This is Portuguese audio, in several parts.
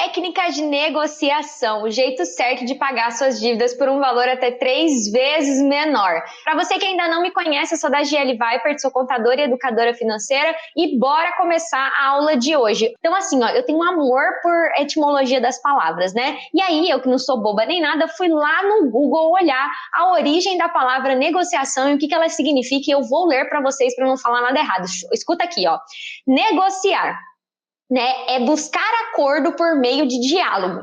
técnica de negociação, o jeito certo de pagar suas dívidas por um valor até 3 vezes menor. Para você que ainda não me conhece, eu sou da GL Vipert, sou contadora e educadora financeira e bora começar a aula de hoje. Então assim, ó, eu tenho um amor por etimologia das palavras, né? E aí, eu que não sou boba nem nada, fui lá no Google olhar a origem da palavra negociação e o que ela significa e eu vou ler para vocês para não falar nada errado. Escuta aqui, ó. Negociar, né, é buscar acordo por meio de diálogo.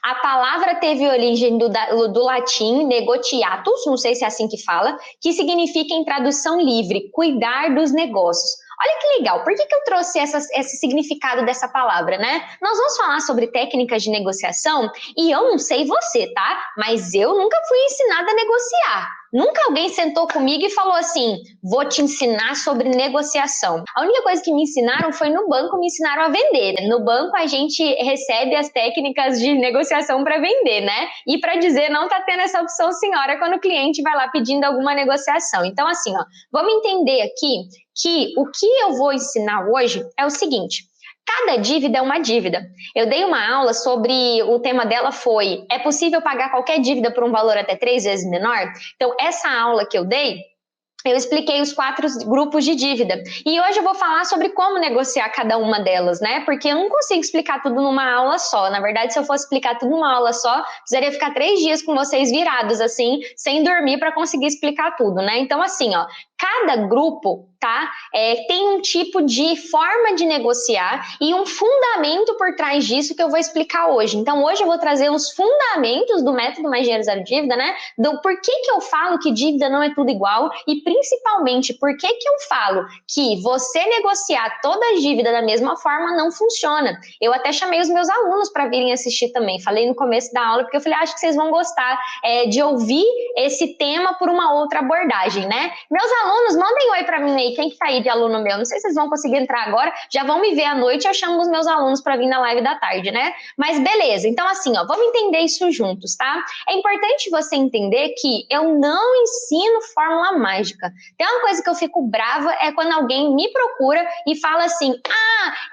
A palavra teve origem do latim negotiatus, não sei se é assim que fala, que significa em tradução livre, cuidar dos negócios. Olha que legal, por que eu trouxe esse significado dessa palavra, né? Nós vamos falar sobre técnicas de negociação e eu não sei você, tá? Mas eu nunca fui ensinada a negociar. Nunca alguém sentou comigo e falou assim, vou te ensinar sobre negociação. A única coisa que me ensinaram foi no banco, me ensinaram a vender. No banco a gente recebe as técnicas de negociação para vender, né? E para dizer não tá tendo essa opção, senhora, quando o cliente vai lá pedindo alguma negociação. Então assim, ó, vamos entender aqui que o que eu vou ensinar hoje é o seguinte. Cada dívida é uma dívida. Eu dei uma aula sobre, o tema dela foi, é possível pagar qualquer dívida por um valor até 3 vezes menor? Então, essa aula que eu dei, eu expliquei os 4 grupos de dívida. E hoje eu vou falar sobre como negociar cada uma delas, né? Porque eu não consigo explicar tudo numa aula só. Na verdade, se eu fosse explicar tudo numa aula só, precisaria ficar 3 dias com vocês virados, assim, sem dormir para conseguir explicar tudo, né? Então, assim, ó, cada grupo, tá? Tem um tipo de forma de negociar e um fundamento por trás disso que eu vou explicar hoje. Então, hoje eu vou trazer os fundamentos do método Mais Dinheiro Zero Dívida, né? Do porquê que eu falo que dívida não é tudo igual e, principalmente, por que eu falo que você negociar toda a dívida da mesma forma não funciona. Eu até chamei os meus alunos para virem assistir também. Falei no começo da aula, porque eu falei, acho que vocês vão gostar de ouvir esse tema por uma outra abordagem, né? Meus alunos, mandem oi para mim aí, quem que tá aí de aluno meu? Não sei se vocês vão conseguir entrar agora, já vão me ver à noite, eu chamo os meus alunos para vir na live da tarde, né? Mas beleza, então assim, ó, vamos entender isso juntos, tá? É importante você entender que eu não ensino fórmula mágica. Tem uma coisa que eu fico brava, é quando alguém me procura e fala assim,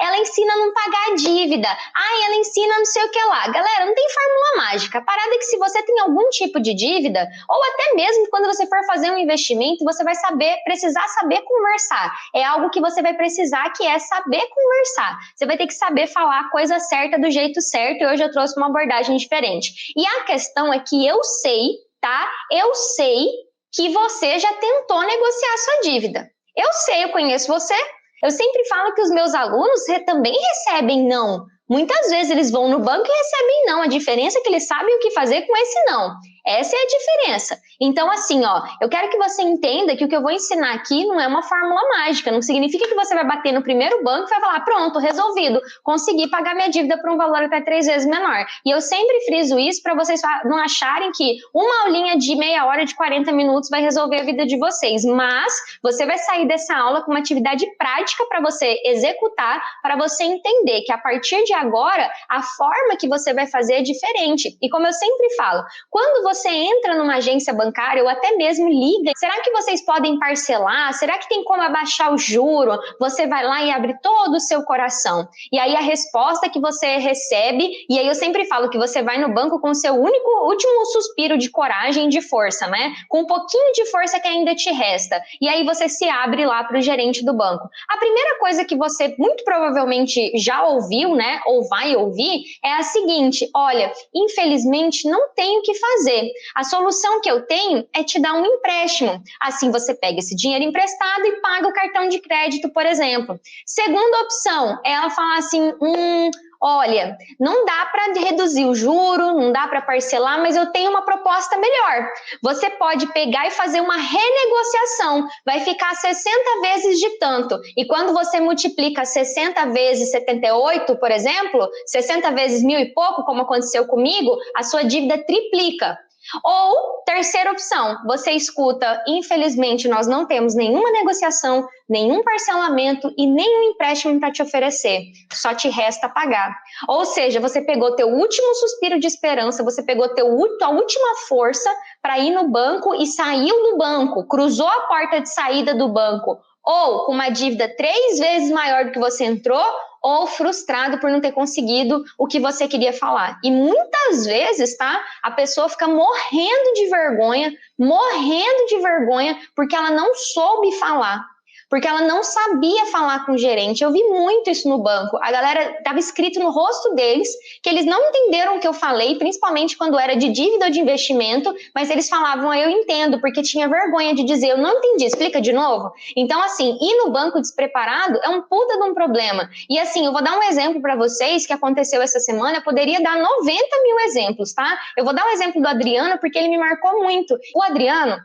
ela ensina a não pagar a dívida, ela ensina não sei o que lá. Galera, não tem fórmula mágica. A parada é que se você tem algum tipo de dívida, ou até mesmo quando você for fazer um investimento, você vai precisar saber conversar. É algo que você vai precisar, que é saber conversar. Você vai ter que saber falar a coisa certa do jeito certo, e hoje eu trouxe uma abordagem diferente. E a questão é que eu sei, tá? Eu sei que você já tentou negociar a sua dívida. Eu sei, eu conheço você. Eu sempre falo que os meus alunos também recebem não. Muitas vezes eles vão no banco e recebem não. A diferença é que eles sabem o que fazer com esse não. Essa é a diferença. Então, assim, ó, eu quero que você entenda que o que eu vou ensinar aqui não é uma fórmula mágica. Não significa que você vai bater no primeiro banco e vai falar, pronto, resolvido. Consegui pagar minha dívida por um valor até 3 vezes menor. E eu sempre friso isso para vocês não acharem que uma aulinha de meia hora, de 40 minutos vai resolver a vida de vocês. Mas você vai sair dessa aula com uma atividade prática para você executar, para você entender que a partir de agora, a forma que você vai fazer é diferente. E como eu sempre falo, quando você entra numa agência bancária ou até mesmo liga, será que vocês podem parcelar? Será que tem como abaixar o juro? Você vai lá e abre todo o seu coração. E aí a resposta que você recebe, e aí eu sempre falo que você vai no banco com o seu último suspiro de coragem e de força, né? Com um pouquinho de força que ainda te resta. E aí você se abre lá para o gerente do banco. A primeira coisa que você muito provavelmente já ouviu, né? Ou vai ouvir, é a seguinte, olha, infelizmente não tenho o que fazer. A solução que eu tenho é te dar um empréstimo. Assim você pega esse dinheiro emprestado e paga o cartão de crédito, por exemplo. Segunda opção, ela fala assim, olha, não dá para reduzir o juro, não dá para parcelar, mas eu tenho uma proposta melhor. Você pode pegar e fazer uma renegociação, vai ficar 60 vezes de tanto. E quando você multiplica 60 vezes 78, por exemplo, 60 vezes 1.000 e pouco, como aconteceu comigo, a sua dívida triplica. Ou, terceira opção, você escuta, infelizmente nós não temos nenhuma negociação, nenhum parcelamento e nenhum empréstimo para te oferecer, só te resta pagar. Ou seja, você pegou teu último suspiro de esperança, você pegou tua última força para ir no banco e saiu do banco, cruzou a porta de saída do banco, ou com uma dívida 3 vezes maior do que você entrou, ou frustrado por não ter conseguido o que você queria falar. E muitas vezes, tá? A pessoa fica morrendo de vergonha, porque ela não soube falar. Porque ela não sabia falar com o gerente. Eu vi muito isso no banco. A galera estava escrito no rosto deles que eles não entenderam o que eu falei, principalmente quando era de dívida ou de investimento, mas eles falavam, eu entendo, porque tinha vergonha de dizer, eu não entendi, explica de novo. Então, assim, ir no banco despreparado é um puta de um problema. E assim, eu vou dar um exemplo para vocês que aconteceu essa semana, eu poderia dar 90 mil exemplos, tá? Eu vou dar um exemplo do Adriano, porque ele me marcou muito. O Adriano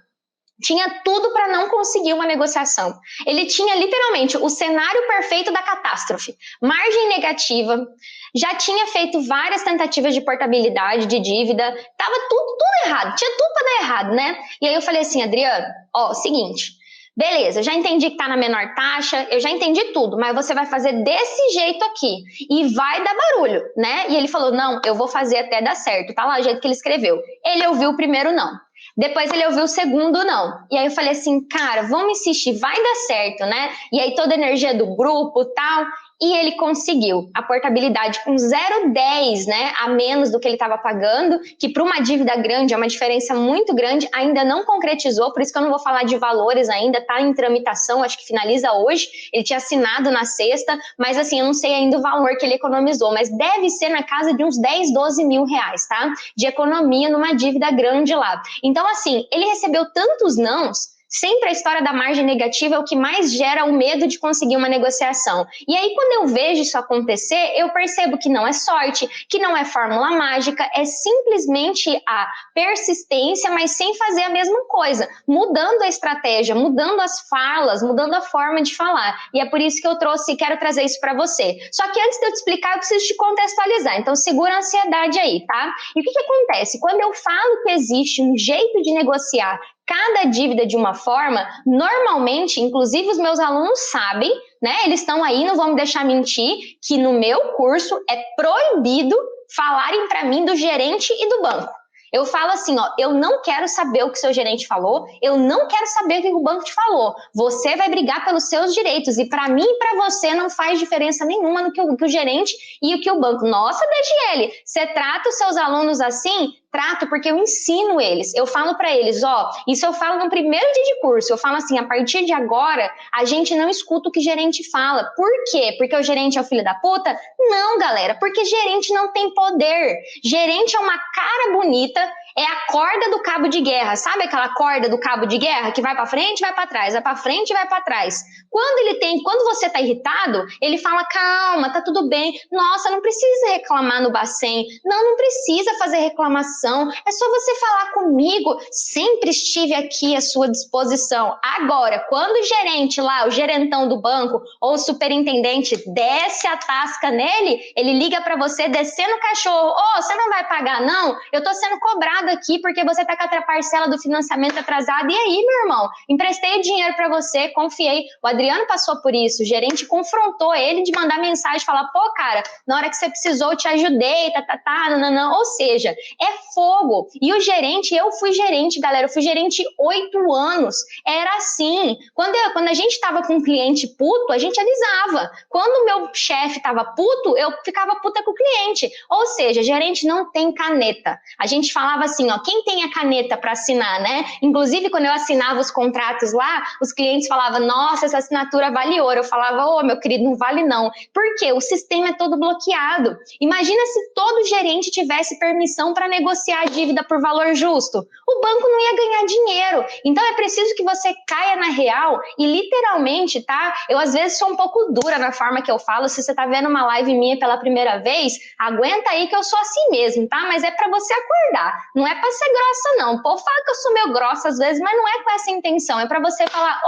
tinha tudo para não conseguir uma negociação. Ele tinha literalmente o cenário perfeito da catástrofe. Margem negativa, já tinha feito várias tentativas de portabilidade, de dívida, tava tudo errado, tinha tudo para dar errado, né? E aí eu falei assim, Adriano, seguinte, beleza, já entendi que tá na menor taxa, eu já entendi tudo, mas você vai fazer desse jeito aqui e vai dar barulho, né? E ele falou, não, eu vou fazer até dar certo, tá lá o jeito que ele escreveu. Ele ouviu o primeiro não. Depois ele ouviu o segundo não. E aí eu falei assim, cara, vamos insistir, vai dar certo, né? E aí toda a energia do grupo e tal. E ele conseguiu a portabilidade com 0,10, né, a menos do que ele estava pagando, que para uma dívida grande é uma diferença muito grande, ainda não concretizou, por isso que eu não vou falar de valores ainda, está em tramitação, acho que finaliza hoje, ele tinha assinado na sexta, mas assim, eu não sei ainda o valor que ele economizou, mas deve ser na casa de uns 10, 12 mil reais, tá? De economia numa dívida grande lá. Então assim, ele recebeu tantos nãos. Sempre a história da margem negativa é o que mais gera o medo de conseguir uma negociação. E aí, quando eu vejo isso acontecer, eu percebo que não é sorte, que não é fórmula mágica, é simplesmente a persistência, mas sem fazer a mesma coisa, mudando a estratégia, mudando as falas, mudando a forma de falar. E é por isso que eu quero trazer isso para você. Só que antes de eu te explicar, eu preciso te contextualizar. Então, segura a ansiedade aí, tá? E o que acontece? Quando eu falo que existe um jeito de negociar cada dívida de uma forma, normalmente, inclusive os meus alunos sabem, né? Eles estão aí, não vão me deixar mentir, que no meu curso é proibido falarem para mim do gerente e do banco. Eu falo assim, eu não quero saber o que o seu gerente falou, eu não quero saber o que o banco te falou. Você vai brigar pelos seus direitos e para mim e para você não faz diferença nenhuma no que o gerente e o que o banco. Nossa, DGL, você trata os seus alunos assim? Trato, porque eu ensino eles, eu falo para eles, isso eu falo no primeiro dia de curso, eu falo assim, a partir de agora, a gente não escuta o que gerente fala. Por quê? Porque o gerente é o filho da puta? Não, galera, porque gerente não tem poder. Gerente é uma cara bonita, é a corda do cabo de guerra, sabe aquela corda do cabo de guerra que vai para frente, vai para trás, vai para frente e vai para trás. Quando você tá irritado, ele fala, calma, tá tudo bem, nossa, não precisa reclamar no Bacen, não precisa fazer reclamação, é só você falar comigo, sempre estive aqui à sua disposição. Agora, quando o gerente lá, o gerentão do banco ou o superintendente desce a tasca nele, ele liga para você descendo o cachorro, você não vai pagar não? Eu tô sendo cobrado aqui porque você tá com a parcela do financiamento atrasada. E aí, meu irmão, emprestei o dinheiro para você, confiei. O Adriano passou por isso, o gerente confrontou ele de mandar mensagem, falar, cara, na hora que você precisou eu te ajudei, nananã. Ou seja, é fogo. E o gerente, eu fui gerente, galera, eu fui gerente 8 anos, era assim. Quando a gente tava com um cliente puto, a gente avisava. Quando o meu chefe tava puto, eu ficava puta com o cliente. Ou seja, gerente não tem caneta. A gente falava assim, quem tem a caneta para assinar, né? Inclusive, quando eu assinava os contratos lá, os clientes falavam, nossa, essa assinatura vale ouro. Eu falava, meu querido, não vale não. Por quê? O sistema é todo bloqueado. Imagina se todo gerente tivesse permissão para negociar a dívida por valor justo. O banco não ia ganhar dinheiro. Então, é preciso que você caia na real e literalmente, tá? Eu, às vezes, sou um pouco dura na forma que eu falo. Se você tá vendo uma live minha pela primeira vez, aguenta aí que eu sou assim mesmo, tá? Mas é para você acordar. Não é para ser grossa, não. O povo fala que eu sou meio grossa às vezes, mas não é com essa intenção. É para você falar,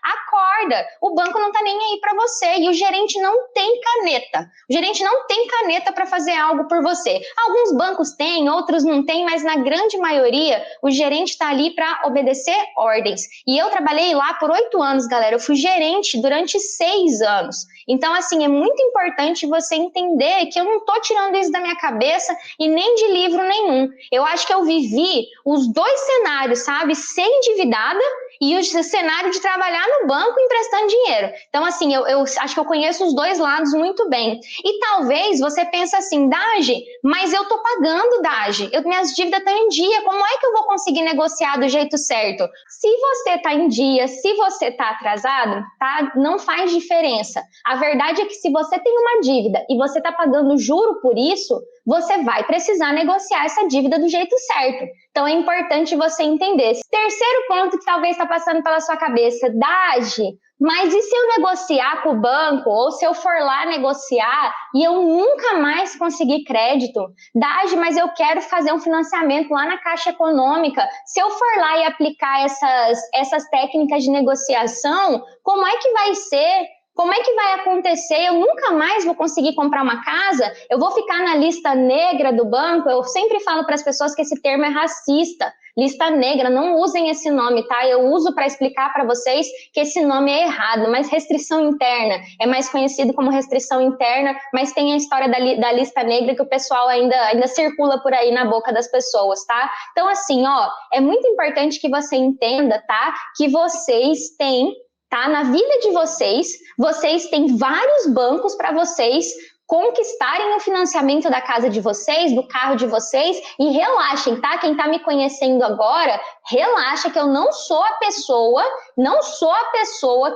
acorda. O banco não tá nem aí para você. E o gerente não tem caneta. O gerente não tem caneta para fazer algo por você. Alguns bancos têm, outros não têm, mas na grande maioria, o gerente tá ali para obedecer ordens. E eu trabalhei lá por 8 anos, galera. Eu fui gerente durante 6 anos. Então, assim, é muito importante você entender que eu não tô tirando isso da minha cabeça e nem de livro nenhum. Eu acho que eu vivi os 2 cenários, sabe? Ser endividada e o cenário de trabalhar no banco emprestando dinheiro. Então, assim, eu acho que eu conheço os dois lados muito bem. E talvez você pense assim, Dagi, mas eu tô pagando, Dagi, minhas dívidas estão em dia, como é que eu vou conseguir negociar do jeito certo? Se você tá em dia, se você tá atrasado, tá? Não faz diferença. A verdade é que se você tem uma dívida e você tá pagando juro por isso, você vai precisar negociar essa dívida do jeito certo. Então é importante você entender. Terceiro ponto que talvez está passando pela sua cabeça, Dagi, mas e se eu negociar com o banco, ou se eu for lá negociar e eu nunca mais conseguir crédito? Dagi, mas eu quero fazer um financiamento lá na Caixa Econômica. Se eu for lá e aplicar essas técnicas de negociação, como é que vai ser? Como é que vai acontecer? Eu nunca mais vou conseguir comprar uma casa? Eu vou ficar na lista negra do banco? Eu sempre falo para as pessoas que esse termo é racista. Lista negra, não usem esse nome, tá? Eu uso para explicar para vocês que esse nome é errado, mas restrição interna é mais conhecido como restrição interna, mas tem a história da lista negra que o pessoal ainda circula por aí na boca das pessoas, tá? Então, assim, ó, é muito importante que você entenda, tá? Que vocês têm, tá? Na vida de vocês têm vários bancos para vocês conquistarem o financiamento da casa de vocês, do carro de vocês, e relaxem, tá? Quem tá me conhecendo agora, relaxa que eu não sou a pessoa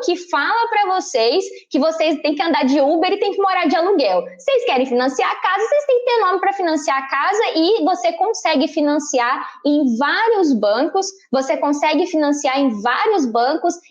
que fala para vocês que vocês têm que andar de Uber e têm que morar de aluguel. Vocês querem financiar a casa, vocês têm que ter nome para financiar a casa e você consegue financiar em vários bancos,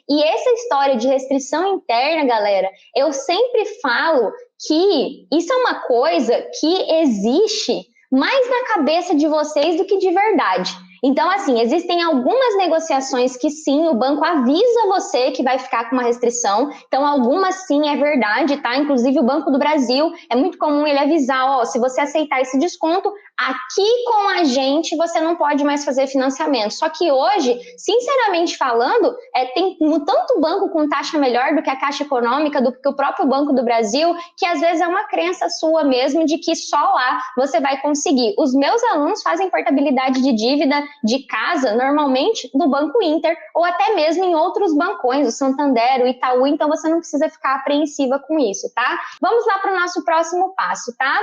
e essa história de restrição interna, galera, eu sempre falo que isso é uma coisa que existe mais na cabeça de vocês do que de verdade. Então, assim, existem algumas negociações que sim, o banco avisa você que vai ficar com uma restrição. Então, algumas sim é verdade, tá? Inclusive, o Banco do Brasil, é muito comum ele avisar, ó, se você aceitar esse desconto, aqui com a gente você não pode mais fazer financiamento. Só que hoje, sinceramente falando, tem tanto banco com taxa melhor do que a Caixa Econômica, do que o próprio Banco do Brasil, que às vezes é uma crença sua mesmo de que só lá você vai conseguir. Os meus alunos fazem portabilidade de dívida de casa, normalmente, no Banco Inter, ou até mesmo em outros bancões, o Santander, o Itaú, então você não precisa ficar apreensiva com isso, tá? Vamos lá para o nosso próximo passo, tá?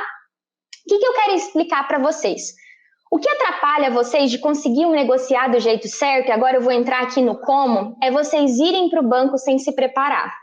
O que eu quero explicar para vocês? O que atrapalha vocês de conseguir negociar do jeito certo, e agora eu vou entrar aqui no como, é vocês irem para o banco sem se preparar.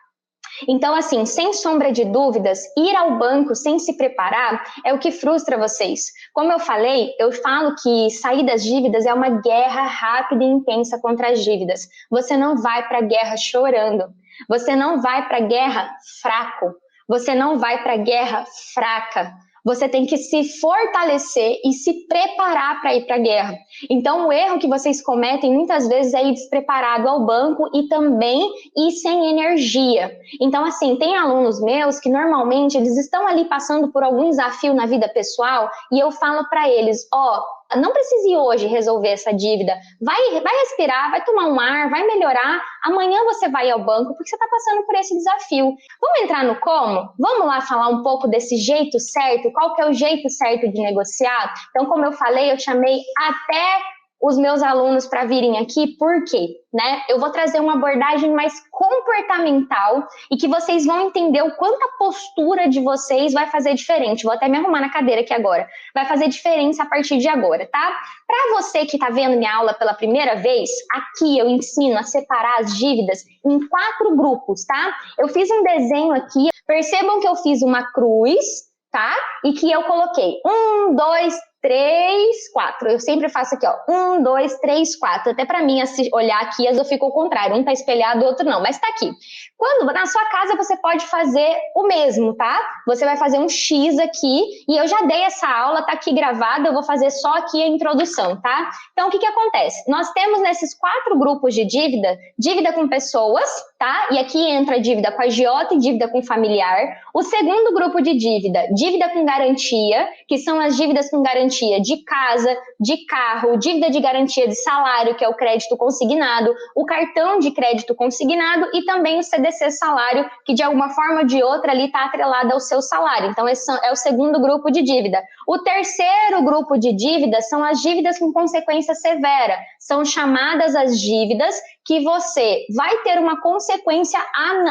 Então, assim, sem sombra de dúvidas, ir ao banco sem se preparar é o que frustra vocês. Como eu falei, eu falo que sair das dívidas é uma guerra rápida e intensa contra as dívidas. Você não vai para a guerra chorando. Você não vai para a guerra fraco. Você não vai para a guerra fraca. Você tem que se fortalecer e se preparar para ir para a guerra. Então, o erro que vocês cometem muitas vezes é ir despreparado ao banco e também ir sem energia. Então, assim, tem alunos meus que normalmente eles estão ali passando por algum desafio na vida pessoal e eu falo para eles, ó, não precisa ir hoje resolver essa dívida, vai respirar, vai tomar um ar, vai melhorar, amanhã você vai ao banco porque você está passando por esse desafio. Vamos entrar no como? Vamos lá falar um pouco desse jeito certo, qual que é o jeito certo de negociar? Então, como eu falei, eu chamei até os meus alunos para virem aqui, por quê? Né? Eu vou trazer uma abordagem mais comportamental e que vocês vão entender o quanto a postura de vocês vai fazer diferente. Vou até me arrumar na cadeira aqui agora. Vai fazer diferença a partir de agora, tá? Para você que está vendo minha aula pela primeira vez, aqui eu ensino a separar as dívidas em 4 grupos, tá? Eu fiz um desenho aqui, percebam que eu fiz uma cruz, tá? E que eu coloquei 1, 2, 3, 4. Eu sempre faço aqui, ó. 1, 2, 3, 4. Até para mim, olhar aqui, às vezes eu fico ao contrário. Um tá espelhado, o outro não. Mas tá aqui. Quando na sua casa você pode fazer o mesmo, tá? Você vai fazer um X aqui. E eu já dei essa aula, tá aqui gravada. Eu vou fazer só aqui a introdução, tá? Então, o que acontece? Nós temos nesses 4 grupos de dívida, dívida com pessoas, tá? E aqui entra dívida com agiota e dívida com familiar. O segundo grupo de dívida, dívida com garantia, que são as dívidas com garantia de casa, de carro, dívida de garantia de salário, que é o crédito consignado, o cartão de crédito consignado e também o CDC salário, que de alguma forma ou de outra ali está atrelado ao seu salário. Então, esse é o segundo grupo de dívida. O terceiro grupo de dívidas são as dívidas com consequência severa. São chamadas as dívidas que você vai ter uma consequência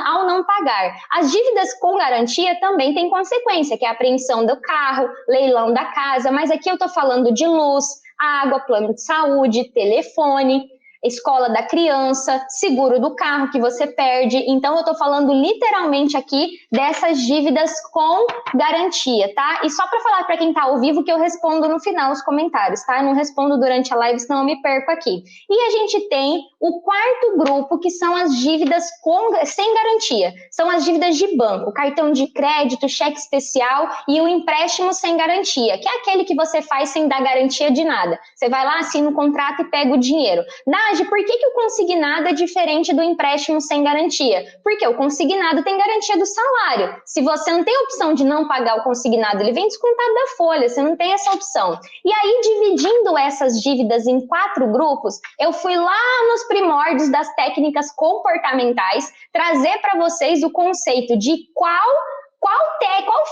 ao não pagar. As dívidas com garantia também têm consequência, que é a apreensão do carro, leilão da casa, mas aqui eu estou falando de luz, água, plano de saúde, telefone, escola da criança, seguro do carro que você perde. Então, eu estou falando literalmente aqui dessas dívidas com garantia, tá? E só para falar para quem está ao vivo que eu respondo no final os comentários, tá? Eu não respondo durante a live, senão eu me perco aqui. E a gente tem o quarto grupo, que são as dívidas sem garantia. São as dívidas de banco, cartão de crédito, cheque especial e o empréstimo sem garantia, que é aquele que você faz sem dar garantia de nada. Você vai lá, assina o contrato e pega o dinheiro. Por que o consignado é diferente do empréstimo sem garantia? Porque o consignado tem garantia do salário. Se você não tem opção de não pagar o consignado, ele vem descontado da folha, você não tem essa opção. E aí, dividindo essas dívidas em 4 grupos, eu fui lá nos primórdios das técnicas comportamentais trazer para vocês o conceito de qual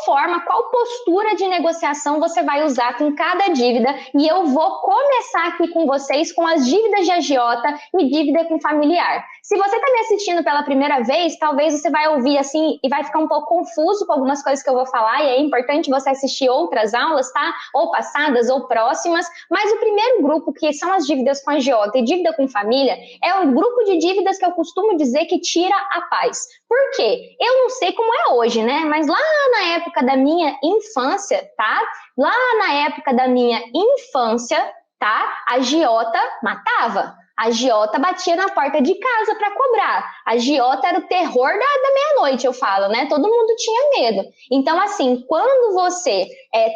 forma, qual postura de negociação você vai usar com cada dívida, e eu vou começar aqui com vocês com as dívidas de agiota e dívida com familiar. Se você está me assistindo pela primeira vez, talvez você vai ouvir assim e vai ficar um pouco confuso com algumas coisas que eu vou falar, e é importante você assistir outras aulas, tá? Ou passadas ou próximas, mas o primeiro grupo, que são as dívidas com agiota e dívida com família, é o grupo de dívidas que eu costumo dizer que tira a paz. Por quê? Eu não sei como é hoje, né? Mas lá na época da minha infância, tá? Lá na época da minha infância, tá? A agiota matava. A agiota batia na porta de casa para cobrar. A agiota era o terror da meia-noite, eu falo, né? Todo mundo tinha medo. Então, assim, quando você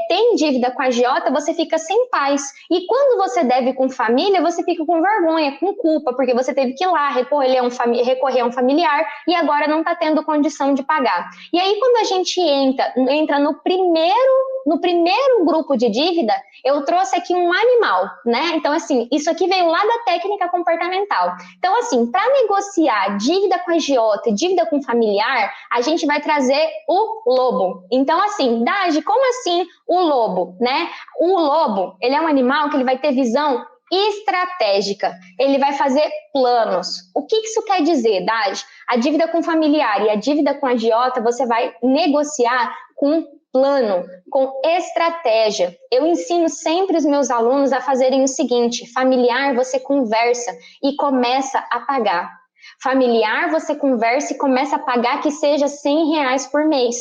tem dívida com a agiota, você fica sem paz. E quando você deve com família, você fica com vergonha, com culpa, porque você teve que ir lá recorrer a um familiar e agora não está tendo condição de pagar. E aí, quando a gente entra no primeiro grupo de dívida, eu trouxe aqui um animal, né? Então, assim, isso aqui veio lá da técnica comportamental. Então, assim, para negociar dívida com agiota e dívida com familiar, a gente vai trazer o lobo. Então, assim, Dagi, como assim o lobo, né? O lobo, ele é um animal que ele vai ter visão estratégica, ele vai fazer planos. O que isso quer dizer, Dagi? A dívida com familiar e a dívida com agiota, você vai negociar com plano, com estratégia. Eu ensino sempre os meus alunos a fazerem o seguinte: familiar, você conversa e começa a pagar. Familiar, você conversa e começa a pagar que seja R$100 por mês.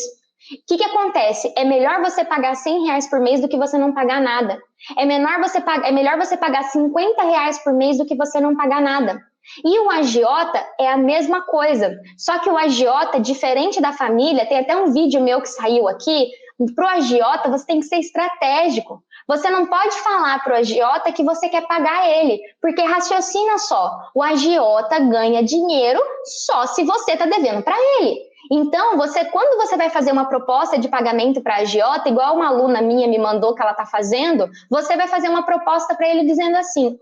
O que acontece? É melhor você pagar R$100 por mês do que você não pagar nada. É melhor você pagar R$50 por mês do que você não pagar nada. E o agiota é a mesma coisa, só que o agiota, diferente da família, tem até um vídeo meu que saiu aqui, pro agiota você tem que ser estratégico. Você não pode falar pro agiota que você quer pagar ele, porque raciocina só, o agiota ganha dinheiro só se você está devendo para ele. Então, quando você vai fazer uma proposta de pagamento para a agiota, igual uma aluna minha me mandou que ela está fazendo, você vai fazer uma proposta para ele dizendo assim: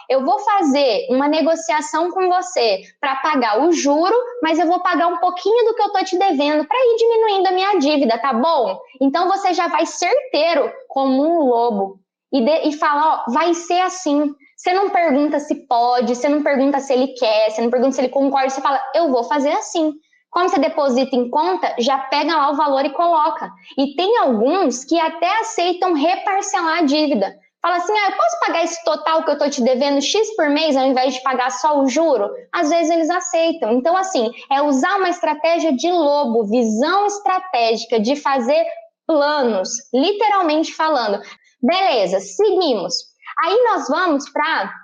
eu vou fazer uma negociação com você para pagar o juro, mas eu vou pagar um pouquinho do que eu estou te devendo para ir diminuindo a minha dívida, tá bom? Então, você já vai certeiro como um lobo e fala, vai ser assim. Você não pergunta se pode, você não pergunta se ele quer, você não pergunta se ele concorda, você fala, eu vou fazer assim. Quando você deposita em conta, já pega lá o valor e coloca. E tem alguns que até aceitam reparcelar a dívida. Fala assim, eu posso pagar esse total que eu estou te devendo X por mês ao invés de pagar só o juro? Às vezes eles aceitam. Então, assim, é usar uma estratégia de lobo, visão estratégica, de fazer planos, literalmente falando. Beleza, seguimos. Aí nós vamos para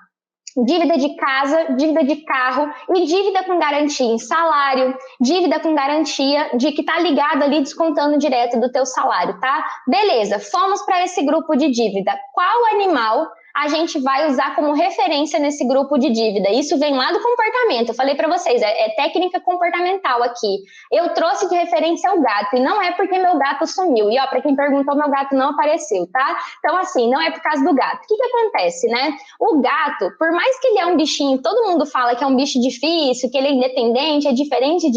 dívida de casa, dívida de carro e dívida com garantia em salário, dívida com garantia de que tá ligado ali descontando direto do teu salário, tá? Beleza, fomos para esse grupo de dívida. Qual animal a gente vai usar como referência nesse grupo de dívida. Isso vem lá do comportamento. Eu falei para vocês, é técnica comportamental aqui. Eu trouxe de referência o gato, e não é porque meu gato sumiu. E ó, para quem perguntou, meu gato não apareceu, tá? Então, assim, não é por causa do gato. O que acontece, né? O gato, por mais que ele é um bichinho, todo mundo fala que é um bicho difícil, que ele é independente, é diferente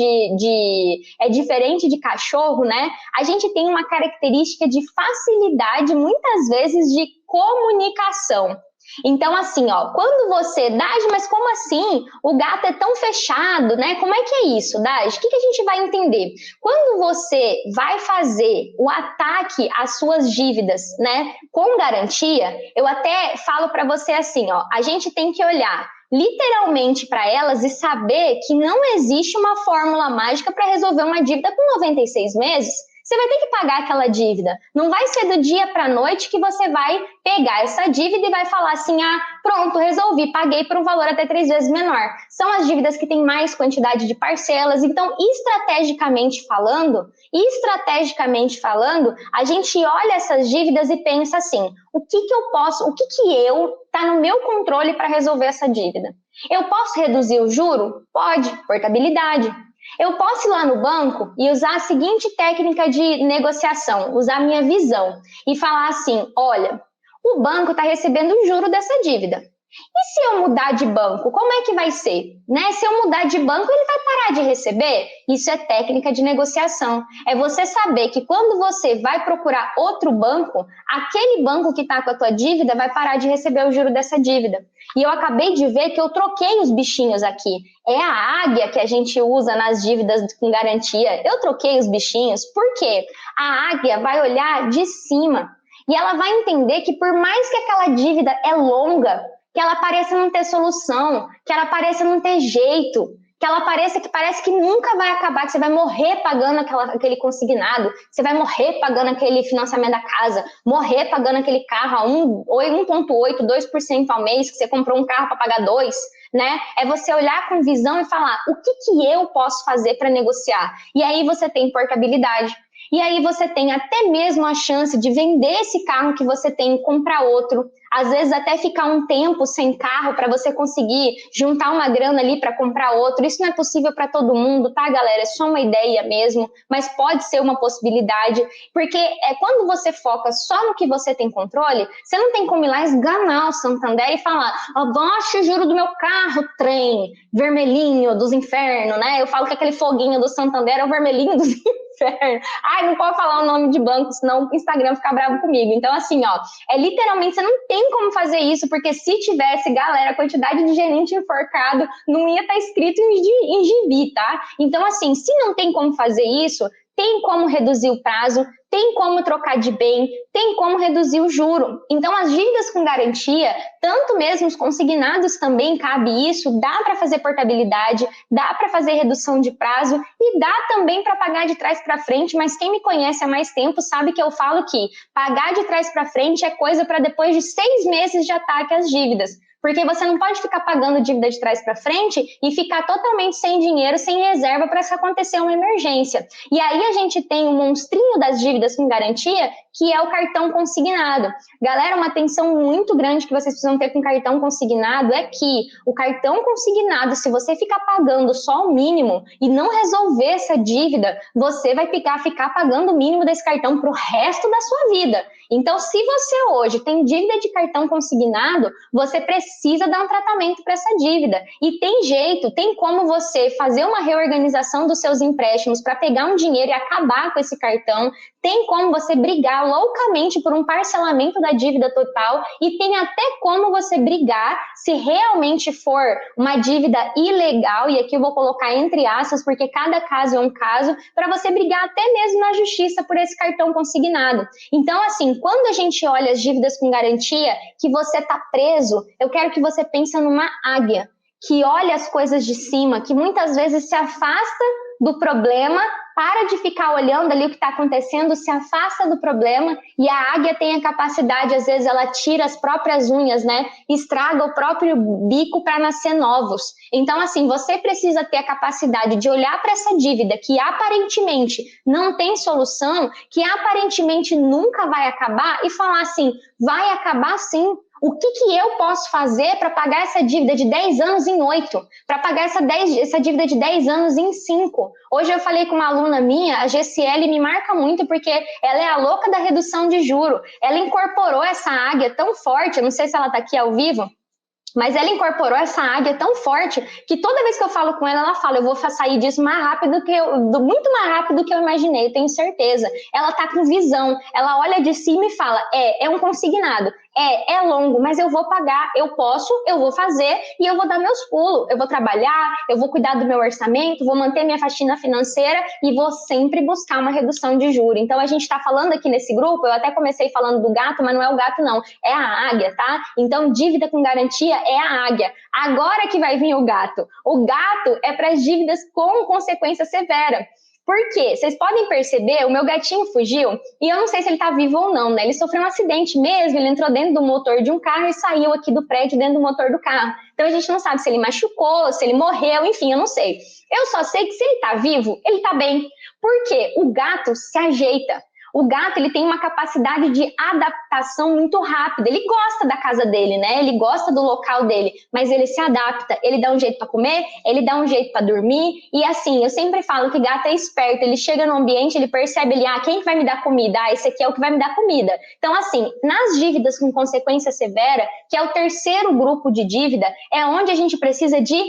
de cachorro, né? A gente tem uma característica de facilidade, muitas vezes, de comunicação. Então, assim, ó, quando você, Daj, mas como assim? O gato é tão fechado, né? Como é que é isso, Daj? O que a gente vai entender? Quando você vai fazer o ataque às suas dívidas, né, com garantia, eu até falo para você assim, ó, a gente tem que olhar literalmente para elas e saber que não existe uma fórmula mágica para resolver uma dívida com 96 meses. Você vai ter que pagar aquela dívida. Não vai ser do dia para a noite que você vai pegar essa dívida e vai falar assim, ah, pronto, resolvi, paguei por um valor até 3 vezes menor. São as dívidas que têm mais quantidade de parcelas. Então, estrategicamente falando, a gente olha essas dívidas e pensa assim, o que está no meu controle para resolver essa dívida? Eu posso reduzir o juro? Pode, portabilidade. Eu posso ir lá no banco e usar a seguinte técnica de negociação, usar a minha visão e falar assim, olha, o banco está recebendo o juro dessa dívida. E se eu mudar de banco, como é que vai ser? Né? Se eu mudar de banco, ele vai parar de receber? Isso é técnica de negociação. É você saber que quando você vai procurar outro banco, aquele banco que está com a tua dívida vai parar de receber o juro dessa dívida. E eu acabei de ver que eu troquei os bichinhos aqui. É a águia que a gente usa nas dívidas com garantia. Eu troquei os bichinhos. Por quê? A águia vai olhar de cima e ela vai entender que por mais que aquela dívida é longa, que ela pareça não ter solução, que ela pareça não ter jeito, que ela parece que nunca vai acabar, que você vai morrer pagando aquele consignado, você vai morrer pagando aquele financiamento da casa, morrer pagando aquele carro a 1,8%, 2% ao mês, que você comprou um carro para pagar 2%, né? É você olhar com visão e falar, o que eu posso fazer para negociar? E aí você tem portabilidade. E aí você tem até mesmo a chance de vender esse carro que você tem e comprar outro. Às vezes até ficar um tempo sem carro para você conseguir juntar uma grana ali para comprar outro. Isso não é possível para todo mundo, tá, galera? É só uma ideia mesmo, mas pode ser uma possibilidade, porque quando você foca só no que você tem controle, você não tem como ir lá esganar o Santander e falar, abaixa o juro do meu carro, trem, vermelhinho dos infernos, né? Eu falo que aquele foguinho do Santander é o vermelhinho dos infernos. Ai, não pode falar o nome de banco, senão o Instagram fica bravo comigo. Então, assim, ó, literalmente, você não tem como fazer isso, porque se tivesse, galera, a quantidade de gerente enforcado não ia estar escrito em gibi, tá? Então, assim, se não tem como fazer isso, tem como reduzir o prazo, tem como trocar de bem, tem como reduzir o juro. Então, as dívidas com garantia, tanto mesmo os consignados também cabe isso, dá para fazer portabilidade, dá para fazer redução de prazo e dá também para pagar de trás para frente, mas quem me conhece há mais tempo sabe que eu falo que pagar de trás para frente é coisa para depois de 6 meses de ataque às dívidas. Porque você não pode ficar pagando dívida de trás para frente e ficar totalmente sem dinheiro, sem reserva para se acontecer uma emergência. E aí a gente tem o monstrinho das dívidas com garantia, que é o cartão consignado. Galera, uma atenção muito grande que vocês precisam ter com cartão consignado é que o cartão consignado, se você ficar pagando só o mínimo e não resolver essa dívida, você vai ficar pagando o mínimo desse cartão para o resto da sua vida. Então, se você hoje tem dívida de cartão consignado, você precisa dar um tratamento para essa dívida. E tem jeito, tem como você fazer uma reorganização dos seus empréstimos para pegar um dinheiro e acabar com esse cartão. Tem como você brigar loucamente por um parcelamento da dívida total e tem até como você brigar se realmente for uma dívida ilegal, e aqui eu vou colocar entre aspas, porque cada caso é um caso, para você brigar até mesmo na justiça por esse cartão consignado. Então, assim, quando a gente olha as dívidas com garantia, que você está preso, eu quero que você pense numa águia, que olha as coisas de cima, que muitas vezes se afasta do problema, para de ficar olhando ali o que está acontecendo, se afasta do problema, e a águia tem a capacidade, às vezes ela tira as próprias unhas, né, estraga o próprio bico para nascer novos. Então, assim, você precisa ter a capacidade de olhar para essa dívida que aparentemente não tem solução, que aparentemente nunca vai acabar, e falar assim, vai acabar sim. O que eu posso fazer para pagar essa dívida de 10 anos em 8? Para pagar essa dívida de 10 anos em 5? Hoje eu falei com uma aluna minha, a GCL me marca muito porque ela é a louca da redução de juro. Ela incorporou essa águia tão forte, eu não sei se ela está aqui ao vivo, mas ela incorporou essa águia tão forte que toda vez que eu falo com ela, ela fala, eu vou sair disso mais rápido muito mais rápido do que eu imaginei, eu tenho certeza. Ela tá com visão, ela olha de cima e fala, é um consignado, é longo, mas eu vou pagar, eu posso, eu vou fazer e eu vou dar meus pulos. Eu vou trabalhar, eu vou cuidar do meu orçamento, vou manter minha faxina financeira e vou sempre buscar uma redução de juros. Então, a gente está falando aqui nesse grupo, eu até comecei falando do gato, mas não é o gato não, é a águia, tá? Então, dívida com garantia é a águia. Agora que vai vir o gato. O gato é para as dívidas com consequência severa. Por quê? Vocês podem perceber, o meu gatinho fugiu e eu não sei se ele tá vivo ou não, né? Ele sofreu um acidente mesmo, ele entrou dentro do motor de um carro e saiu aqui do prédio dentro do motor do carro. Então a gente não sabe se ele machucou, se ele morreu, enfim, eu não sei. Eu só sei que se ele tá vivo, ele tá bem. Por quê? O gato se ajeita. O gato, ele tem uma capacidade de adaptação muito rápida. Ele gosta da casa dele, né? Ele gosta do local dele, mas ele se adapta. Ele dá um jeito para comer, ele dá um jeito para dormir. E assim, eu sempre falo que gato é esperto. Ele chega no ambiente, ele percebe ali, quem que vai me dar comida? Esse aqui é o que vai me dar comida. Então, assim, nas dívidas com consequência severa, que é o terceiro grupo de dívida, é onde a gente precisa de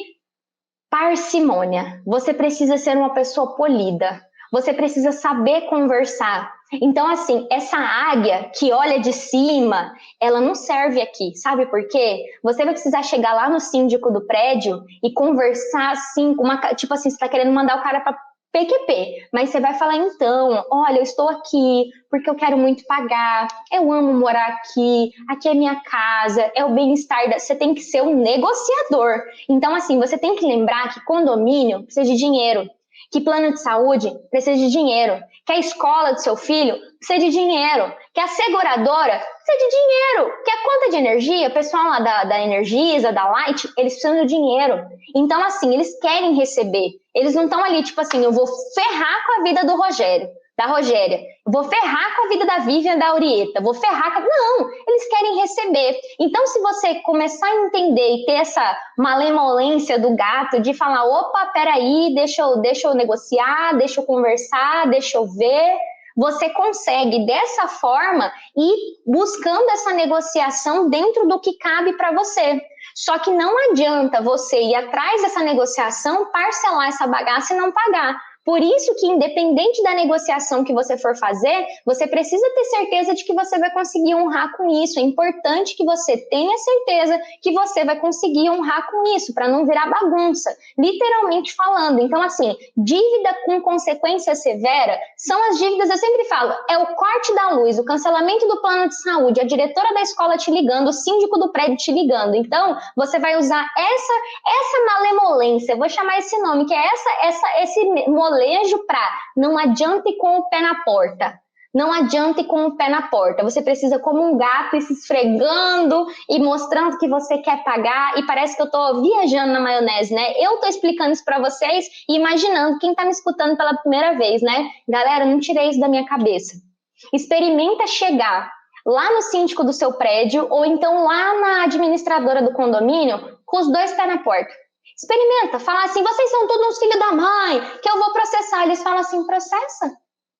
parcimônia. Você precisa ser uma pessoa polida. Você precisa saber conversar. Então, assim, essa águia que olha de cima, ela não serve aqui. Sabe por quê? Você vai precisar chegar lá no síndico do prédio e conversar assim, tipo assim, você está querendo mandar o cara para PQP, mas você vai falar, então, olha, eu estou aqui porque eu quero muito pagar, eu amo morar aqui é minha casa, é o bem-estar, você tem que ser um negociador. Então, assim, você tem que lembrar que condomínio precisa de dinheiro, que plano de saúde precisa de dinheiro, que a escola do seu filho precisa de dinheiro, que a seguradora precisa de dinheiro, que a conta de energia, o pessoal lá da Energisa, da Light, eles precisam de dinheiro. Então, assim, eles querem receber. Eles não estão ali, tipo assim, eu vou ferrar com a vida do Rogério, da Rogéria, vou ferrar com a vida da Vivian, da Aurieta, vou ferrar com... Não, eles querem receber. Então, se você começar a entender e ter essa malemolência do gato, de falar, opa, peraí, deixa eu negociar, deixa eu conversar, deixa eu ver, você consegue, dessa forma, ir buscando essa negociação dentro do que cabe para você. Só que não adianta você ir atrás dessa negociação, parcelar essa bagaça e não pagar. Por isso que, independente da negociação que você for fazer, você precisa ter certeza de que você vai conseguir honrar com isso. É importante que você tenha certeza que você vai conseguir honrar com isso, para não virar bagunça, literalmente falando. Então, assim, dívida com consequência severa são as dívidas, eu sempre falo, é o corte da luz, o cancelamento do plano de saúde, a diretora da escola te ligando, o síndico do prédio te ligando. Então, você vai usar essa malemolência, eu vou chamar esse nome, que é esse molejo para não adianta ir com o pé na porta. Não adianta ir com o pé na porta. Você precisa, como um gato, ir se esfregando e mostrando que você quer pagar. E parece que eu tô viajando na maionese, né? Eu tô explicando isso para vocês e imaginando quem tá me escutando pela primeira vez, né? Galera, não tirei isso da minha cabeça. Experimenta chegar lá no síndico do seu prédio ou então lá na administradora do condomínio com os dois pés na porta. Experimenta, fala assim, vocês são todos uns filhos da mãe, que eu vou processar. Eles falam assim, processa.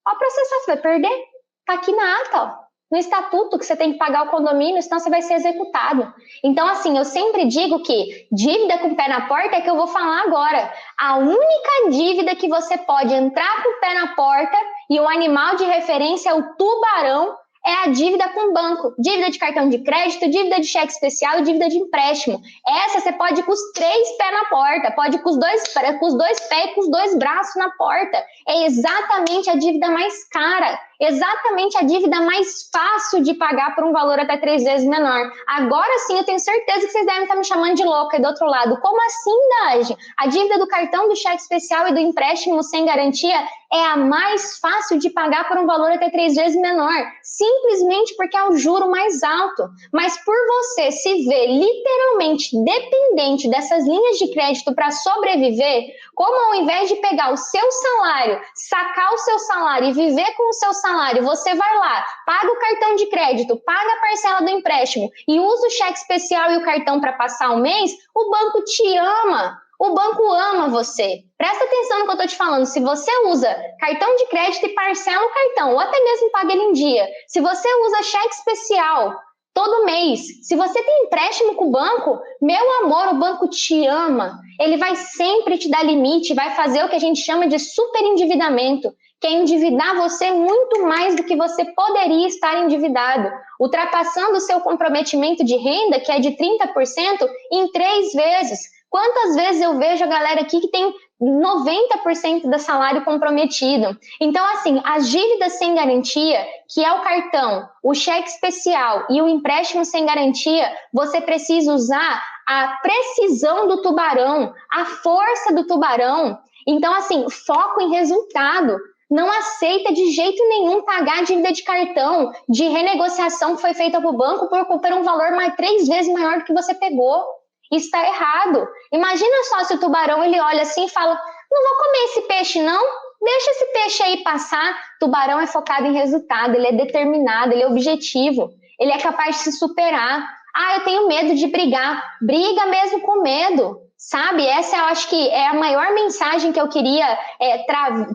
Pode processar, você vai perder. Tá aqui na ata, ó, no estatuto que você tem que pagar o condomínio, senão você vai ser executado. Então, assim, eu sempre digo que dívida com o pé na porta é que eu vou falar agora. A única dívida que você pode entrar com o pé na porta e o animal de referência é o tubarão, é a dívida com o banco, dívida de cartão de crédito, dívida de cheque especial e dívida de empréstimo. Essa você pode ir com os 3 pés na porta, pode ir com os dois pés e com os 2 braços na porta. É exatamente a dívida mais cara. exatamente a dívida mais fácil de pagar por um valor até 3 vezes menor. Agora sim, eu tenho certeza que vocês devem estar me chamando de louca aí do outro lado. Como assim, Dage? A dívida do cartão, do cheque especial e do empréstimo sem garantia é a mais fácil de pagar por um valor até 3 vezes menor, simplesmente porque é o juro mais alto. Mas por você se ver literalmente dependente dessas linhas de crédito para sobreviver, como ao invés de pegar o seu salário, sacar o seu salário e viver com o seu salário, você vai lá, paga o cartão de crédito, paga a parcela do empréstimo e usa o cheque especial e o cartão para passar o mês, o banco te ama. O banco ama você. Presta atenção no que eu estou te falando. Se você usa cartão de crédito e parcela o cartão, ou até mesmo paga ele em dia, se você usa cheque especial todo mês, se você tem empréstimo com o banco, meu amor, o banco te ama. Ele vai sempre te dar limite, vai fazer o que a gente chama de superendividamento, que é endividar você muito mais do que você poderia estar endividado, ultrapassando o seu comprometimento de renda, que é de 30%, em 3 vezes. Quantas vezes eu vejo a galera aqui que tem 90% do salário comprometido? Então, assim, as dívidas sem garantia, que é o cartão, o cheque especial e o empréstimo sem garantia, você precisa usar a precisão do tubarão, a força do tubarão. Então, assim, foco em resultado. Não aceita de jeito nenhum pagar a dívida de cartão, de renegociação que foi feita para o banco por um valor 3 vezes maior do que você pegou. Isso está errado. Imagina só se o tubarão ele olha assim e fala: não vou comer esse peixe não, deixa esse peixe aí passar. Tubarão é focado em resultado, ele é determinado, ele é objetivo, ele é capaz de se superar. Ah, eu tenho medo de brigar. Briga mesmo com medo, sabe? Essa eu acho que é a maior mensagem que eu queria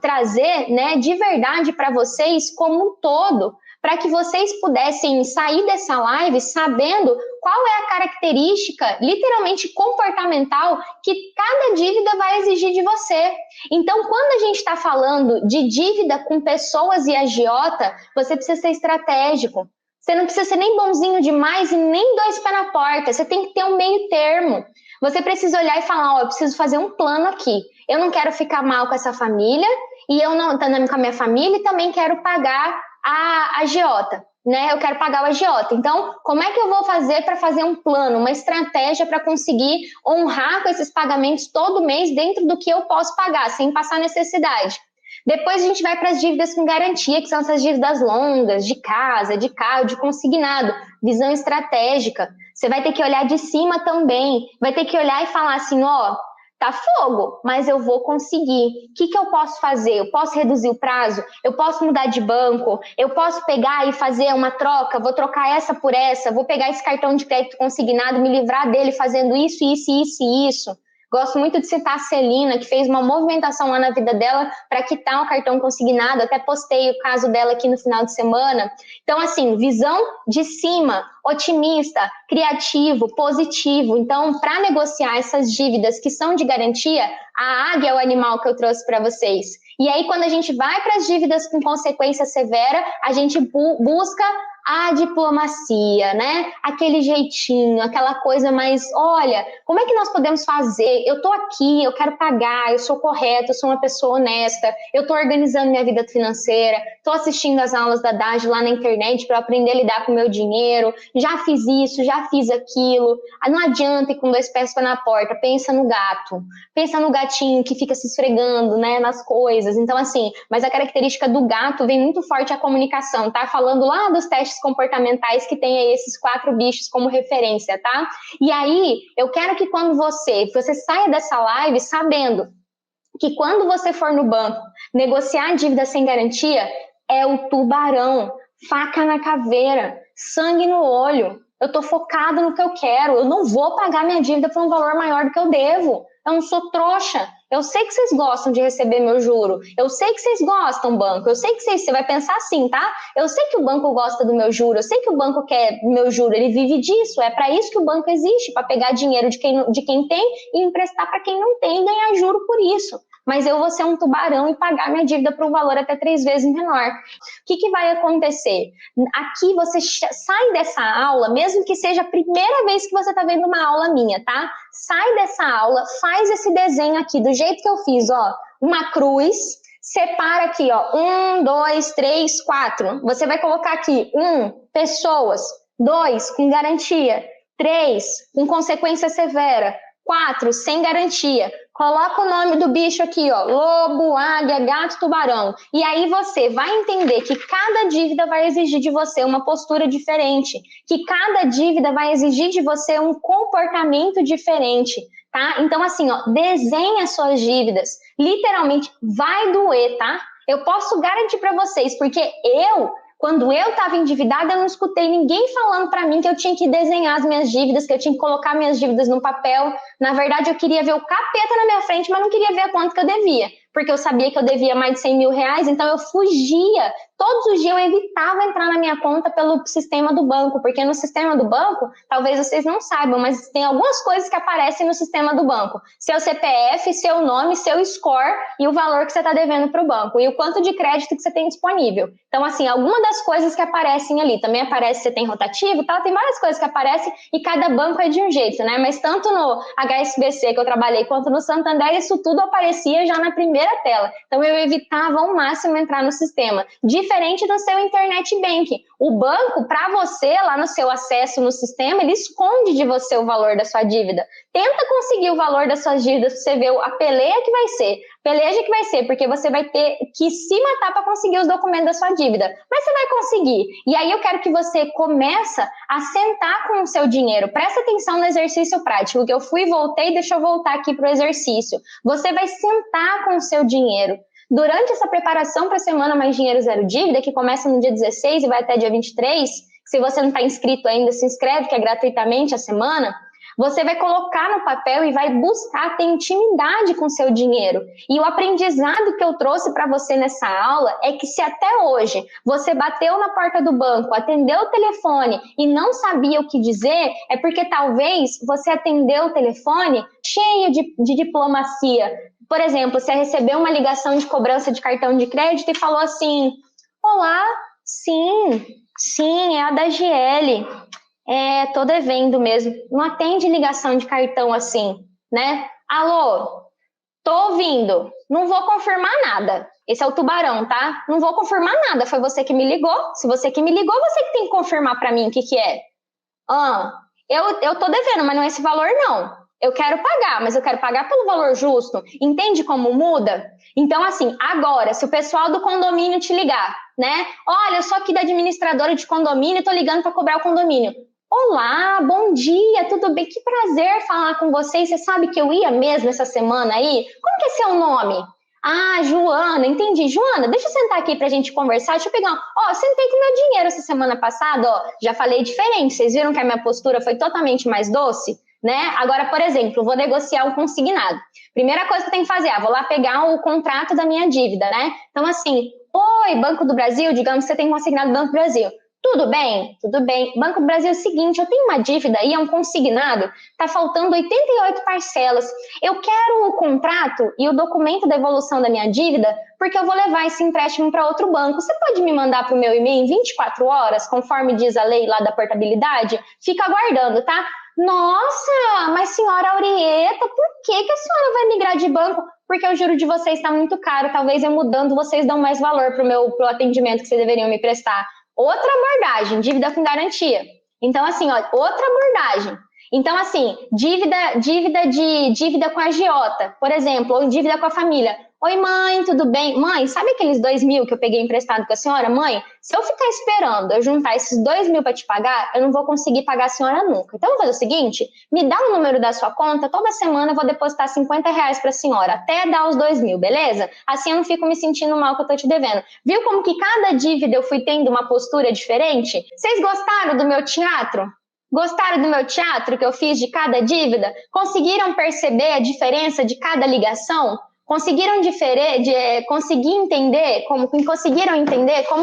trazer, né, de verdade para vocês como um todo, para que vocês pudessem sair dessa live sabendo qual é a característica, literalmente comportamental, que cada dívida vai exigir de você. Então, quando a gente está falando de dívida com pessoas e agiota, você precisa ser estratégico. Você não precisa ser nem bonzinho demais e nem 2 pés na porta. Você tem que ter um meio termo. Você precisa olhar e falar: ó, eu preciso fazer um plano aqui. Eu não quero ficar mal com essa família e eu não estou com a minha família e também quero pagar a agiota, né? Eu quero pagar o agiota. Então, como é que eu vou fazer para fazer um plano, uma estratégia para conseguir honrar com esses pagamentos todo mês dentro do que eu posso pagar, sem passar necessidade? Depois a gente vai para as dívidas com garantia, que são essas dívidas longas, de casa, de carro, de consignado, visão estratégica. Você vai ter que olhar de cima também, vai ter que olhar e falar assim: ó, tá fogo, mas eu vou conseguir. O que eu posso fazer? Eu posso reduzir o prazo? Eu posso mudar de banco? Eu posso pegar e fazer uma troca? Vou trocar essa por essa? Vou pegar esse cartão de crédito consignado, me livrar dele fazendo isso, isso, isso e isso? Gosto muito de citar a Celina, que fez uma movimentação lá na vida dela para quitar o cartão consignado. Até postei o caso dela aqui no final de semana. Então, assim, visão de cima, otimista, criativo, positivo. Então, para negociar essas dívidas que são de garantia, a águia é o animal que eu trouxe para vocês. E aí, quando a gente vai para as dívidas com consequência severa, a gente busca a diplomacia, né? Aquele jeitinho, aquela coisa mais, olha, como é que nós podemos fazer? Eu tô aqui, eu quero pagar, eu sou correta, eu sou uma pessoa honesta, eu tô organizando minha vida financeira, tô assistindo as aulas da Dage lá na internet para aprender a lidar com o meu dinheiro, já fiz isso, já fiz aquilo. Não adianta ir com 2 pés na porta, pensa no gato, pensa no gatinho que fica se esfregando, né, nas coisas. Então, assim, mas a característica do gato vem muito forte a comunicação, tá? Falando lá dos testes comportamentais que tem aí esses 4 bichos como referência, tá? E aí, eu quero que quando você saia dessa live sabendo que quando você for no banco negociar dívida sem garantia, é o tubarão, faca na caveira, sangue no olho. Eu tô focado no que eu quero, eu não vou pagar minha dívida por um valor maior do que eu devo. Eu não sou trouxa. Eu sei que vocês gostam de receber meu juro. Eu sei que vocês gostam, banco. Eu sei que você vai pensar assim, tá? Eu sei que o banco gosta do meu juro. Eu sei que o banco quer meu juro. Ele vive disso. É para isso que o banco existe, para pegar dinheiro de quem tem e emprestar para quem não tem e ganhar juro por isso. Mas eu vou ser um tubarão e pagar minha dívida por um valor até 3 vezes menor. O que vai acontecer? Aqui você sai dessa aula, mesmo que seja a primeira vez que você está vendo uma aula minha, tá? Sai dessa aula, faz esse desenho aqui, do jeito que eu fiz, ó, uma cruz, separa aqui, ó, 1, 2, 3, 4. Você vai colocar aqui 1, pessoas, 2, com garantia, 3, com consequência severa, 4, sem garantia. Coloca o nome do bicho aqui, ó, lobo, águia, gato, tubarão. E aí você vai entender que cada dívida vai exigir de você uma postura diferente, que cada dívida vai exigir de você um comportamento diferente, tá? Então, assim, ó, desenhe as suas dívidas. Literalmente, vai doer, tá? Eu posso garantir para vocês, porque quando eu estava endividada, eu não escutei ninguém falando para mim que eu tinha que desenhar as minhas dívidas, que eu tinha que colocar minhas dívidas no papel. Na verdade, eu queria ver o capeta na minha frente, mas não queria ver a quanto que eu devia, porque eu sabia que eu devia mais de 100 mil reais, então eu fugia. Todos os dias eu evitava entrar na minha conta pelo sistema do banco, porque no sistema do banco, talvez vocês não saibam, mas tem algumas coisas que aparecem no sistema do banco. Seu CPF, seu nome, seu score e o valor que você está devendo para o banco, e o quanto de crédito que você tem disponível. Então, assim, alguma das coisas que aparecem ali, também aparece se você tem rotativo, tá? Tem várias coisas que aparecem e cada banco é de um jeito, né? Mas tanto no HSBC que eu trabalhei, quanto no Santander, isso tudo aparecia já na primeira tela. Então, eu evitava ao máximo entrar no sistema. Diferente do seu internet banking. O banco, para você, lá no seu acesso no sistema, ele esconde de você o valor da sua dívida. Tenta conseguir o valor das suas dívidas para você ver a peleja que vai ser. Peleja que vai ser, porque você vai ter que se matar para conseguir os documentos da sua dívida. Mas você vai conseguir. E aí eu quero que você comece a sentar com o seu dinheiro. Presta atenção no exercício prático, que eu fui e voltei, deixa eu voltar aqui para o exercício. Você vai sentar com o seu dinheiro. Durante essa preparação para a Semana Mais Dinheiro Zero Dívida, que começa no dia 16 e vai até dia 23, se você não está inscrito ainda, se inscreve, que é gratuitamente a semana, você vai colocar no papel e vai buscar ter intimidade com o seu dinheiro. E o aprendizado que eu trouxe para você nessa aula é que se até hoje você bateu na porta do banco, atendeu o telefone e não sabia o que dizer, é porque talvez você atendeu o telefone cheio de diplomacia. Por exemplo, você recebeu uma ligação de cobrança de cartão de crédito e falou assim: olá, sim, é a da GL. Tô devendo mesmo. Não atende ligação de cartão assim, né? Alô, tô ouvindo. Não vou confirmar nada. Esse é o tubarão, tá? Não vou confirmar nada. Foi você que me ligou. Se você que me ligou, você que tem que confirmar pra mim o que é. Eu tô devendo, mas não é esse valor, não. Eu quero pagar, mas eu quero pagar pelo valor justo. Entende como muda? Então, assim, agora, se o pessoal do condomínio te ligar, né? Olha, eu sou aqui da administradora de condomínio, tô ligando para cobrar o condomínio. Olá, bom dia, tudo bem? Que prazer falar com vocês. Você sabe que eu ia mesmo essa semana aí? Como que é seu nome? Ah, Joana, entendi. Joana, deixa eu sentar aqui pra gente conversar. Deixa eu pegar. Ó, sentei com meu dinheiro essa semana passada, ó. Já falei diferente. Vocês viram que a minha postura foi totalmente mais doce, né? Agora, por exemplo, vou negociar um consignado. Primeira coisa que eu tenho que fazer, vou lá pegar o contrato da minha dívida, né? Então, assim, oi, Banco do Brasil, digamos que você tem consignado do Banco do Brasil. Tudo bem? Tudo bem. Banco do Brasil é o seguinte, eu tenho uma dívida aí, é um consignado, tá faltando 88 parcelas. Eu quero o contrato e o documento da evolução da minha dívida, porque eu vou levar esse empréstimo para outro banco. Você pode me mandar para o meu e-mail em 24 horas, conforme diz a lei lá da portabilidade? Fica aguardando, tá? Nossa, mas senhora Aurieta, por que a senhora vai migrar de banco? Porque o juro de vocês está muito caro, talvez eu mudando vocês dão mais valor pro atendimento que vocês deveriam me prestar. Outra abordagem, dívida com garantia. Então, assim, ó, outra abordagem. Então, assim, dívida com a agiota, por exemplo, ou dívida com a família. Oi, mãe, tudo bem? Mãe, sabe aqueles 2 mil que eu peguei emprestado com a senhora? Mãe, se eu ficar esperando eu juntar esses 2 mil para te pagar, eu não vou conseguir pagar a senhora nunca. Então, vamos fazer o seguinte, me dá o número da sua conta, toda semana eu vou depositar 50 reais para a senhora, até dar os 2 mil, beleza? Assim eu não fico me sentindo mal que eu tô te devendo. Viu como que cada dívida eu fui tendo uma postura diferente? Vocês gostaram do meu teatro? Gostaram do meu teatro que eu fiz de cada dívida? Conseguiram perceber a diferença de cada ligação? Conseguiram entender como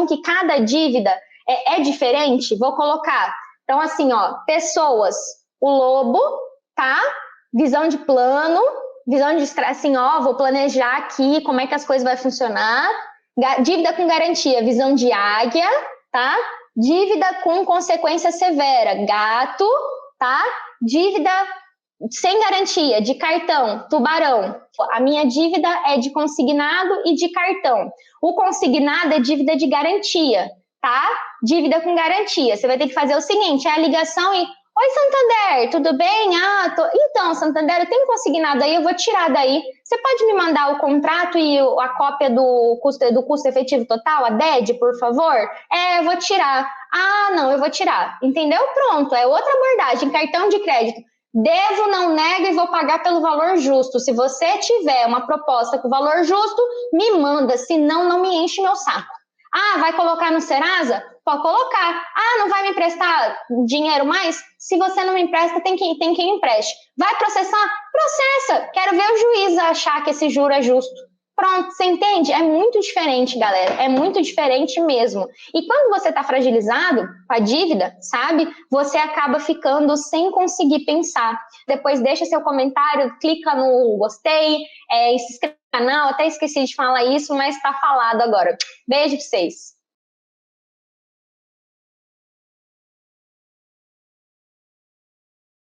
que cada dívida é diferente? Vou colocar. Então, assim, ó, pessoas, o lobo, tá? Visão de plano, visão de, assim, ó, vou planejar aqui como é que as coisas vão funcionar. Dívida com garantia, visão de águia, tá? Dívida com consequência severa, gato, tá? Dívida sem garantia, de cartão, Tubarão. A minha dívida é de consignado e de cartão. O consignado é dívida de garantia, tá? Dívida com garantia. Você vai ter que fazer o seguinte, é a ligação e... Oi, Santander, tudo bem? Então, Santander, eu tenho consignado aí, eu vou tirar daí. Você pode me mandar o contrato e a cópia do custo efetivo total, a DED, por favor? Eu vou tirar. Não, eu vou tirar. Entendeu? Pronto, é outra abordagem, cartão de crédito. Devo, não nego e vou pagar pelo valor justo. Se você tiver uma proposta com valor justo, me manda, senão não me enche meu saco. Vai colocar no Serasa? Pode colocar. Não vai me emprestar dinheiro mais? Se você não me empresta, tem quem empreste. Vai processar? Processa. Quero ver o juiz achar que esse juro é justo. Pronto, você entende? É muito diferente, galera. É muito diferente mesmo. E quando você está fragilizado com a dívida, sabe? Você acaba ficando sem conseguir pensar. Depois deixa seu comentário, clica no gostei, se inscreve no canal. Até esqueci de falar isso, mas está falado agora. Beijo pra vocês.